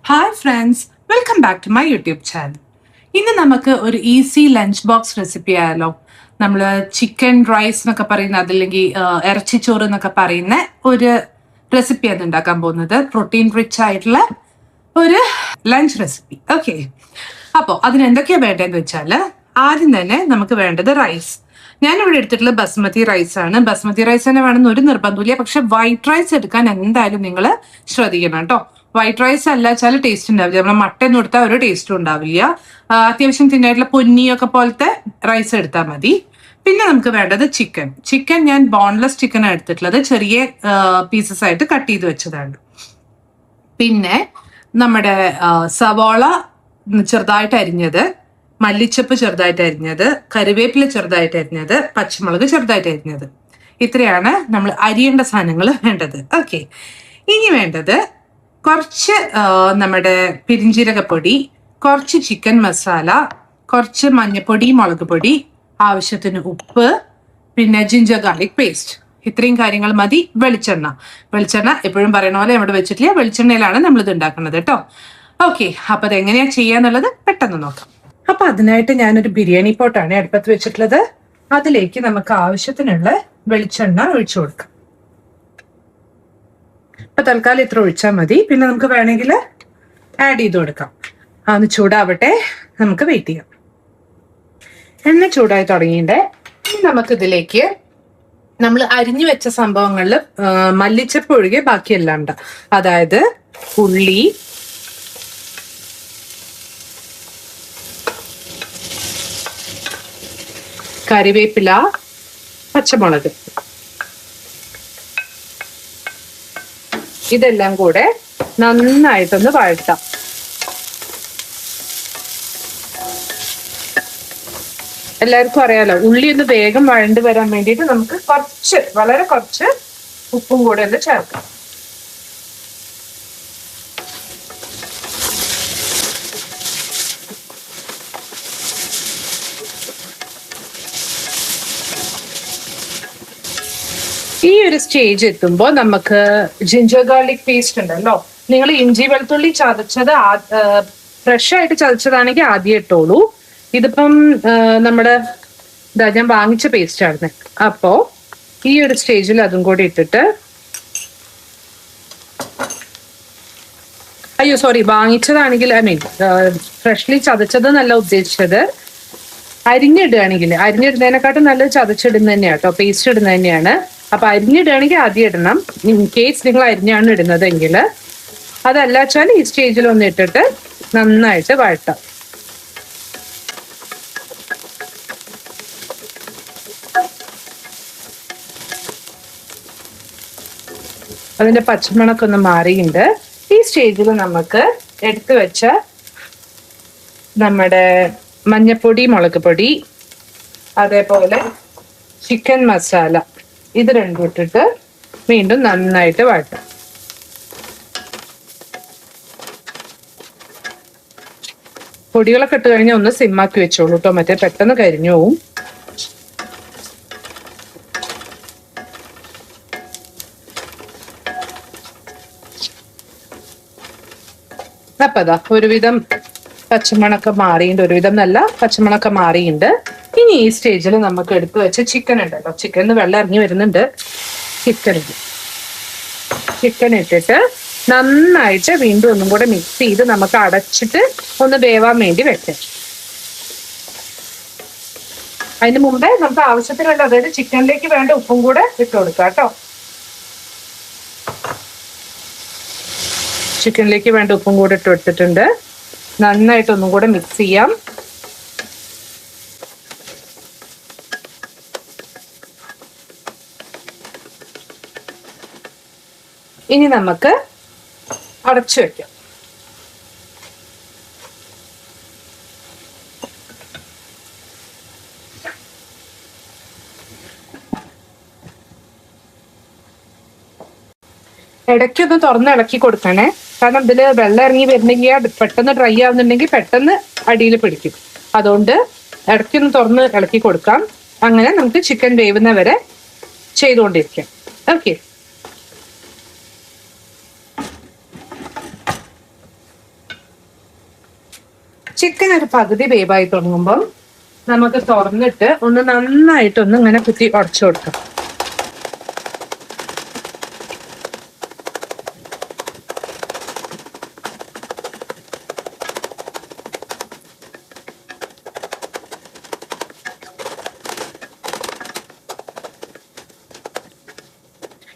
Hi friends, welcome back to my YouTube channel. ഇന്ന് നമുക്ക് ഒരു ഈസി ലഞ്ച് ബോക്സ് റെസിപ്പി ആയാലോ. നമ്മൾ ചിക്കൻ റൈസ് എന്നൊക്കെ പറയുന്ന, അതല്ലെങ്കിൽ ഇറച്ചിച്ചോറ് എന്നൊക്കെ പറയുന്ന ഒരു റെസിപ്പിയാണ് ഉണ്ടാക്കാൻ പോകുന്നത്. പ്രോട്ടീൻ റിച്ച് ആയിട്ടുള്ള ഒരു ലഞ്ച് റെസിപ്പി. ഓക്കെ, അപ്പോൾ അതിന് എന്തൊക്കെയാണ് വേണ്ടതെന്ന് വെച്ചാൽ, ആദ്യം തന്നെ നമുക്ക് വേണ്ടത് റൈസ്. ഞാനിവിടെ എടുത്തിട്ടുള്ള ബസ്മതി റൈസ് ആണ്. ബസ്മതി റൈസ് തന്നെ വേണമെന്ന് ഒരു നിർബന്ധമില്ല, പക്ഷെ വൈറ്റ് റൈസ് എടുക്കാൻ എന്തായാലും നിങ്ങൾ ശ്രദ്ധിക്കണം കേട്ടോ. വൈറ്റ് റൈസ് അല്ല വെച്ചാൽ ടേസ്റ്റ് ഉണ്ടാവില്ല. നമ്മൾ മട്ടൻ കൊടുത്താൽ ഒരു ടേസ്റ്റും ഉണ്ടാവില്ല. അത്യാവശ്യം തിന്നായിട്ടുള്ള പൊന്നിയൊക്കെ പോലത്തെ റൈസ് എടുത്താൽ മതി. പിന്നെ നമുക്ക് വേണ്ടത് ചിക്കൻ ഞാൻ ബോൺലെസ് ചിക്കനാണ് എടുത്തിട്ടുള്ളത്. ചെറിയ പീസസ് ആയിട്ട് കട്ട് ചെയ്ത് വെച്ചതാണ്. പിന്നെ നമ്മുടെ സവാള ചെറുതായിട്ട് അരിഞ്ഞത്, മല്ലിച്ചപ്പ് ചെറുതായിട്ട് അരിഞ്ഞത്, കറിവേപ്പില ചെറുതായിട്ട് അരിഞ്ഞത്, പച്ചമുളക് ചെറുതായിട്ട് അരിഞ്ഞത്. ഇത്രയാണ് നമ്മൾ അരിയേണ്ട സാധനങ്ങൾ വേണ്ടത്. ഓക്കെ, ഇനി വേണ്ടത് കുറച്ച് നമ്മുടെ പെരിഞ്ജീരകപ്പൊടി, കുറച്ച് ചിക്കൻ മസാല, കുറച്ച് മഞ്ഞൾപ്പൊടി, മുളക് പൊടി, ആവശ്യത്തിന് ഉപ്പ്, പിന്നെ ജിഞ്ചർ ഗാർലിക് പേസ്റ്റ്. ഇത്രയും കാര്യങ്ങൾ മതി. വെളിച്ചെണ്ണ എപ്പോഴും പറയണ പോലെ ഇവിടെ വെച്ചിട്ടില്ല, വെളിച്ചെണ്ണയിലാണ് നമ്മളിത് ഉണ്ടാക്കുന്നത് കേട്ടോ. ഓക്കെ, അപ്പൊ അതെങ്ങനെയാ ചെയ്യാന്നുള്ളത് പെട്ടെന്ന് നോക്കാം. അപ്പൊ അതിനായിട്ട് ഞാനൊരു ബിരിയാണി പോട്ടാണ് അടുപ്പത്ത് വെച്ചിട്ടുള്ളത്. അതിലേക്ക് നമുക്ക് ആവശ്യത്തിനുള്ള വെളിച്ചെണ്ണ ഒഴിച്ചു കൊടുക്കാം. അപ്പൊ തൽക്കാലം ഇത്ര ഒഴിച്ചാൽ മതി. പിന്നെ നമുക്ക് വേണമെങ്കിൽ ആഡ് ചെയ്ത് കൊടുക്കാം. അതൊന്ന് ചൂടാവട്ടെ, നമുക്ക് വെയിറ്റ് ചെയ്യാം. എണ്ണ ചൂടായി തുടങ്ങിയിട്ട് നമുക്കിതിലേക്ക് നമ്മൾ അരിഞ്ഞു വെച്ച സംഭവങ്ങളിൽ മല്ലിച്ചപ്പ് ഒഴികെ ബാക്കിയെല്ലാം ഉണ്ട്. അതായത് ഉള്ളി, കറിവേപ്പില, പച്ചമുളക്, ഇതെല്ലാം കൂടെ നന്നായിട്ടൊന്ന് വഴറ്റാം. എല്ലാവർക്കും അറിയാലോ, ഉള്ളി ഒന്ന് വേഗം വഴണ്ട് വരാൻ വേണ്ടിയിട്ട് നമുക്ക് വളരെ കുറച്ച് ഉപ്പും കൂടെ ഒന്ന് ചേർക്കാം. ഈ ഒരു സ്റ്റേജ് എത്തുമ്പോൾ നമുക്ക് ജിഞ്ചർ ഗാർലിക് പേസ്റ്റ് ഉണ്ടല്ലോ, നിങ്ങൾ ഇഞ്ചി വെളുത്തുള്ളി ചതച്ചത് ഫ്രഷ് ആയിട്ട് ചതച്ചതാണെങ്കിൽ ആദ്യം ഇട്ടോളൂ. ഇതിപ്പം നമ്മുടെ ഞാൻ വാങ്ങിച്ച പേസ്റ്റ് ആണ്. അപ്പോ ഈ ഒരു സ്റ്റേജിൽ അതും കൂടി ഇട്ടിട്ട്, വാങ്ങിച്ചതാണെങ്കിൽ ഫ്രഷ്ലി ചതച്ചത് എന്നല്ല ഉദ്ദേശിച്ചത്. അരിഞ്ഞിടുന്നതിനെക്കാട്ടും നല്ലത് ചതച്ചിടുന്ന തന്നെയാണ് കേട്ടോ, പേസ്റ്റ് ഇടുന്ന തന്നെയാണ്. അപ്പൊ അരിഞ്ഞിടുകയാണെങ്കിൽ ആദ്യം ഇടണം, ഇൻ കേസ് നിങ്ങൾ അരിഞ്ഞാണ് ഇടുന്നതെങ്കിൽ. അതല്ല വെച്ചാൽ ഈ സ്റ്റേജിൽ ഒന്ന് ഇട്ടിട്ട് നന്നായിട്ട് വഴട്ടാം. അതിന്റെ പച്ചമണൊക്കെ ഒന്ന് മാറിയിട്ടുണ്ട്. ഈ സ്റ്റേജിൽ നമുക്ക് എടുത്തു വെച്ച നമ്മുടെ മഞ്ഞപ്പൊടി, മുളക് പൊടി, അതേപോലെ ചിക്കൻ മസാല, ഇത് രണ്ടും ഇട്ടിട്ട് വീണ്ടും നന്നായിട്ട് വഴട്ടാം. പൊടികളൊക്കെ ഇട്ട് കഴിഞ്ഞാൽ ഒന്ന് സിമ്മാക്കി വെച്ചോളൂ കേട്ടോ, മറ്റേ പെട്ടെന്ന് കരിഞ്ഞു പോവും. അപ്പൊ അതാ ഒരുവിധം പച്ചമണൊക്കെ മാറിയുണ്ട്, ഒരുവിധം നല്ല പച്ചമണൊക്കെ മാറിയുണ്ട്. ഇനി ഈ സ്റ്റേജിൽ നമുക്ക് എടുത്തു വെച്ച ചിക്കൻ ഉണ്ടല്ലോ, ചിക്കനിന്ന് വെള്ളം ഇറങ്ങി വരുന്നുണ്ട്. ചിക്കൻ ഇട്ടിട്ട് നന്നായിട്ട് വീണ്ടും ഒന്നും കൂടെ മിക്സ് ചെയ്ത് നമുക്ക് അടച്ചിട്ട് ഒന്ന് വേവാൻ വേണ്ടി വെക്കാം. അതിന് മുമ്പേ നമുക്ക് ആവശ്യത്തിനുള്ള, അതായത് ചിക്കനിലേക്ക് വേണ്ട ഉപ്പും കൂടെ ഇട്ട് കൊടുക്കാം കേട്ടോ. ചിക്കനിലേക്ക് വേണ്ട ഉപ്പും കൂടെ ഇട്ട് കൊടുത്തിട്ടുണ്ട്. നന്നായിട്ട് ഒന്നും കൂടെ മിക്സ് ചെയ്യാം. ഇനി നമുക്ക് അടച്ചു വെക്കാം. ഇടയ്ക്കൊന്ന് തുറന്ന് ഇളക്കി കൊടുക്കണേ, കാരണം ഇതില് വെള്ളം ഇറങ്ങി വരുന്നെങ്കിൽ പെട്ടെന്ന് ഡ്രൈ ആവുന്നുണ്ടെങ്കിൽ പെട്ടെന്ന് അടിയിൽ പിടിക്കും. അതുകൊണ്ട് ഇടയ്ക്കൊന്ന് തുറന്ന് ഇളക്കി കൊടുക്കാം. അങ്ങനെ നമുക്ക് ചിക്കൻ വേവുന്നവരെ ചെയ്തുകൊണ്ടിരിക്കാം. ഓക്കെ, ചിക്കൻ ഒരു പകുതി വേവായി തുടങ്ങുമ്പം നമുക്ക് തുറന്നിട്ട് ഒന്ന് നന്നായിട്ടൊന്ന് ഇങ്ങനെ കുത്തി ഉടച്ചു കൊടുക്കാം.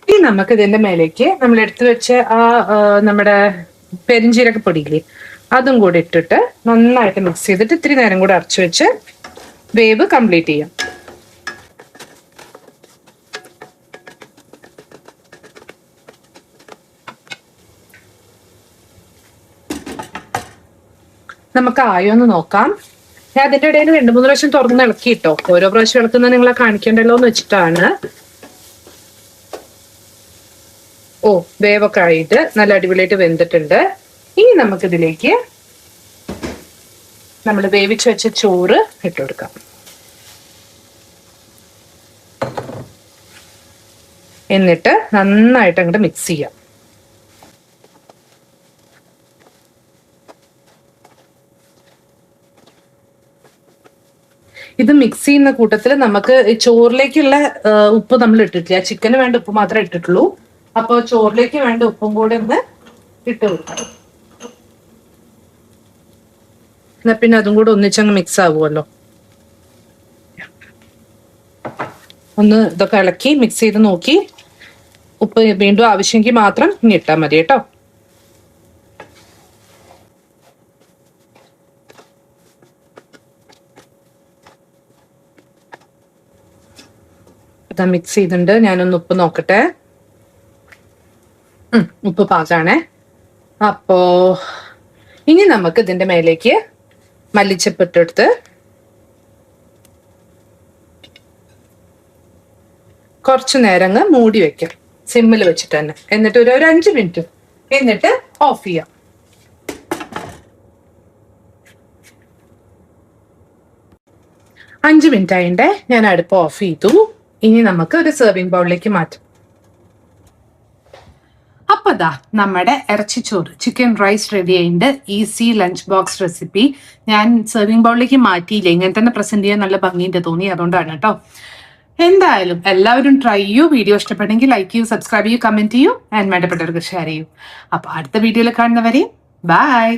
ഇനി നമുക്ക് ഇതിന്റെ മേലേക്ക് നമ്മൾ എടുത്തു വെച്ച നമ്മുടെ പെരിഞ്ചീരകപ്പൊടിയില്ലേ അതും കൂടി ഇട്ടിട്ട് നന്നായിട്ട് മിക്സ് ചെയ്തിട്ട് ഇത്തിരി നേരം കൂടെ അടച്ചു വെച്ച് വേവ് കംപ്ലീറ്റ് ചെയ്യാം. നമുക്ക് ആയോന്ന് നോക്കാം. ഞാൻ അതിന്റെ ഇടയിൽ 2-3 പ്രാവശ്യം തുറന്ന് ഇളക്കിട്ടോ. ഓരോ പ്രാവശ്യം ഇളക്കുന്നത് നിങ്ങളെ കാണിക്കണ്ടല്ലോ എന്ന് വെച്ചിട്ടാണ്. ഓ, വേവൊക്കെ ആയിട്ട് നല്ല അടിപൊളിയായിട്ട് വെന്തിട്ടുണ്ട്. ഇനി നമുക്കിതിലേക്ക് നമ്മൾ വേവിച്ച് വെച്ച ചോറ് ഇട്ട് കൊടുക്കാം. എന്നിട്ട് നന്നായിട്ട് അങ്ങോട്ട് മിക്സ് ചെയ്യാം. ഇത് മിക്സ് ചെയ്യുന്ന കൂട്ടത്തിൽ നമുക്ക് ചോറിലേക്കുള്ള ഉപ്പ് നമ്മൾ ഇട്ടിട്ടില്ല. ചിക്കന് വേണ്ട ഉപ്പ് മാത്രമേ ഇട്ടിട്ടുള്ളൂ. അപ്പൊ ചോറിലേക്ക് വേണ്ട ഉപ്പും കൂടെ ഒന്ന് ഇട്ട് കൊടുക്കാം. എന്നാ പിന്നെ അതും കൂടെ ഒന്നിച്ചങ്ങ് മിക്സ് ആവുമല്ലോ. ഒന്ന് ഇതൊക്കെ ഇളക്കി മിക്സ് ചെയ്ത് നോക്കി ഉപ്പ് വീണ്ടും ആവശ്യമെങ്കിൽ മാത്രം ഇനി ഇട്ടാൽ മതി കേട്ടോ. ഇതാ മിക്സ് ചെയ്തിട്ടുണ്ട്. ഞാനൊന്ന് ഉപ്പ് നോക്കട്ടെ. ഉപ്പ് പാകാണേ. അപ്പോ ഇനി നമുക്ക് ഇതിന്റെ മേലേക്ക് മല്ലിച്ചപ്പ് ഇട്ടെടുത്ത് കുറച്ചു നേരം മൂടി വെക്കാം, സിമ്മിൽ വെച്ചിട്ട് തന്നെ. എന്നിട്ട് ഒരു 5 മിനിറ്റ് എന്നിട്ട് ഓഫ് ചെയ്യാം. അഞ്ച് മിനിറ്റ് ആയിണ്ടേ, ഞാൻ അടുപ്പ് ഓഫ് ചെയ്തു. ഇനി നമുക്ക് ഒരു സെർവിങ് ബൗളിലേക്ക് മാറ്റാം. അപ്പൊ ദാ നമ്മുടെ ഇറച്ചിച്ചോറ് ചിക്കൻ റൈസ് റെഡി ആയിട്ട് ഈസി ലഞ്ച് ബോക്സ് റെസിപ്പി ഞാൻ സെർവിങ് ബൗളിലേക്ക് മാറ്റിയില്ല. ഇങ്ങനെ തന്നെ പ്രസന്റ് ചെയ്യാൻ നല്ല ഭംഗിയുണ്ട് തോന്നി, അതുകൊണ്ടാണ് കേട്ടോ. എന്തായാലും എല്ലാവരും ട്രൈ ചെയ്യൂ. വീഡിയോ ഇഷ്ടപ്പെട്ടെങ്കിൽ ലൈക്ക് ചെയ്യൂ, സബ്സ്ക്രൈബ് ചെയ്യൂ, കമന്റ് ചെയ്യൂ, ആൻഡ് വേണ്ടപ്പെട്ടവർക്ക് ഷെയർ ചെയ്യൂ. അപ്പൊ അടുത്ത വീഡിയോയിൽ കാണുന്നവരെ ബൈ.